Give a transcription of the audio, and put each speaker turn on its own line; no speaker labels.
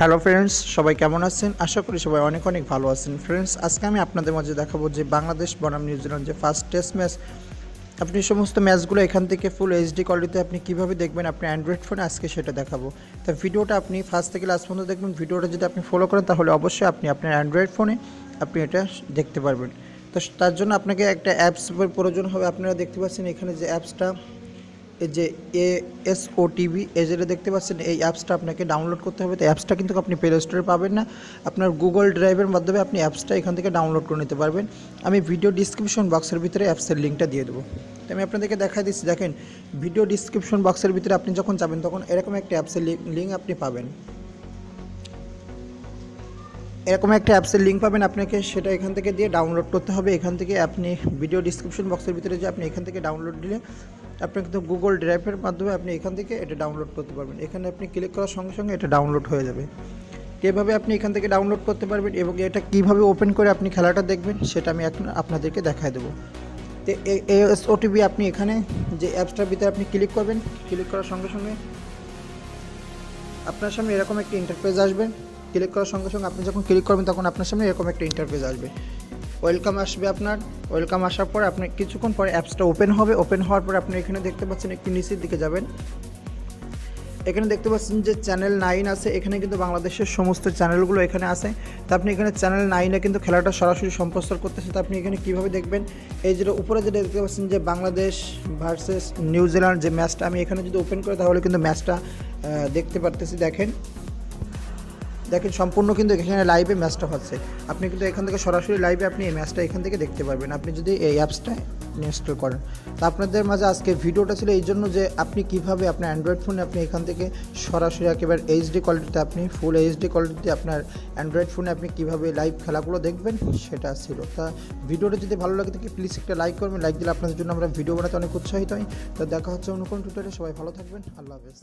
Hello friends, সবাই কেমন আছেন? আশা করি সবাই অনেক অনেক ভালো আছেন। ফ্রেন্ডস, আজকে আমি আপনাদের মাঝে দেখাবো যে বাংলাদেশ বনাম নিউজিল্যান্ড যে ফার্স্ট টেস্ট ম্যাচ, আপনি সমস্ত ম্যাচগুলো এখান থেকে ফুল এইচডি কোয়ালিটিতে আপনি কীভাবে দেখবেন আপনি অ্যান্ড্রয়েড ফোনে, আজকে সেটা দেখাবো। তা ভিডিওটা আপনি ফার্স্ট থেকে লাস্ট পর্যন্ত দেখবেন। ভিডিওটা যদি আপনি ফলো করেন তাহলে অবশ্যই আপনি আপনার অ্যান্ড্রয়েড ফোনে আপনি এটা দেখতে পারবেন। তো তার জন্য আপনাকে একটা অ্যাপস প্রয়োজন হবে। আপনারা দেখতে পাচ্ছেন এখানে যে অ্যাপসটা, এই যে ASOTV এই যেটা দেখতে পাচ্ছেন, এই অ্যাপসটা আপনাকে ডাউনলোড করতে হবে। তো অ্যাপসটা কিন্তু আপনি প্লে স্টোরে পাবেন না, আপনার গুগল ড্রাইভের মাধ্যমে আপনি অ্যাপসটা এখান থেকে ডাউনলোড করে নিতে পারবেন। আমি ভিডিও ডিসক্রিপশন বক্সের ভিতরে অ্যাপসের লিঙ্কটা দিয়ে দেবো। তো আমি আপনাদেরকে দেখাই দিচ্ছি। দেখেন, ভিডিও ডিসক্রিপশন বক্সের ভিতরে আপনি যখন যাবেন তখন এরকম একটা অ্যাপসের লিঙ্ক আপনি পাবেন। এরকম একটা অ্যাপসের লিঙ্ক পাবেন, আপনাকে সেটা এখান থেকে দিয়ে ডাউনলোড করতে হবে। এখান থেকে আপনি ভিডিও ডিসক্রিপশন বক্সের ভিতরে যে আপনি এখান থেকে ডাউনলোড দিলে আপনি কিন্তু গুগল ড্রাইভের মাধ্যমে আপনি এখান থেকে এটা ডাউনলোড করতে পারবেন। এখানে আপনি ক্লিক করার সঙ্গে সঙ্গে এটা ডাউনলোড হয়ে যাবে। এভাবে আপনি এখান থেকে ডাউনলোড করতে পারবেন এবং এটা কীভাবে ওপেন করে আপনি খেলাটা দেখবেন সেটা আমি এখন আপনাদেরকে দেখায় দেবো। তো ASOTV আপনি এখানে যে অ্যাপসটার ভিতরে আপনি ক্লিক করবেন, ক্লিক করার সঙ্গে সঙ্গে আপনার সামনে এরকম একটা ইন্টারফেস আসবে। ক্লিক করার সঙ্গে সঙ্গে আপনি যখন ক্লিক করবেন তখন আপনার সামনে এরকম একটা ইন্টারফেস আসবে, ওয়েলকাম আসবে আপনার। ওয়েলকাম আসার পর আপনি কিছুক্ষণ পরে অ্যাপসটা ওপেন হবে। ওপেন হওয়ার পর আপনি এখানে দেখতে পাচ্ছেন, একটু নিচের দিকে যাবেন, এখানে দেখতে পাচ্ছেন যে চ্যানেল 9 আছে। এখানে কিন্তু বাংলাদেশের সমস্ত চ্যানেলগুলো এখানে আছে। তো আপনি এখানে চ্যানেল 9-এ কিন্তু খেলাটা সরাসরি সম্প্রচার করতেছে। তো আপনি এখানে কীভাবে দেখবেন, এই যেটা উপরে যেটা দেখতে পাচ্ছেন যে বাংলাদেশ ভার্সেস নিউজিল্যান্ড যে ম্যাচটা, আমি এখানে যদি ওপেন করি তাহলে কিন্তু ম্যাচটা দেখতে পারতেছি। দেখেন সম্পূর্ণ কিন্তু এখানে লাইভে ম্যাচটা হচ্ছে। আপনি কিন্তু এখান থেকে সরাসরি লাইভে আপনি এই ম্যাচটা এখান থেকে দেখতে পারবেন আপনি যদি এই অ্যাপসটা ইনস্টল করেন। তো আপনাদের মাঝে আজকে ভিডিওটা ছিল এই জন্য যে আপনি কিভাবে আপনার অ্যান্ড্রয়েড ফোনে আপনি এখান থেকে সরাসরি একেবারে এইচডি কোয়ালিটিতে আপনি ফুল এইচডি কোয়ালিটিতে আপনার অ্যান্ড্রয়েড ফোনে আপনি কীভাবে লাইভ খেলাগুলো দেখবেন সেটা ছিল। তা ভিডিওটা যদি ভালো লাগে থাকে প্লিজ একটা লাইক করবেন। লাইক দিলে আপনাদের জন্য আমরা ভিডিও বানাতে অনেক উৎসাহিত হই। তো দেখা হচ্ছে অন্য কোনো টিউটোরিয়ালে। সবাই ভালো থাকবেন। আল্লাহ হাফেজ।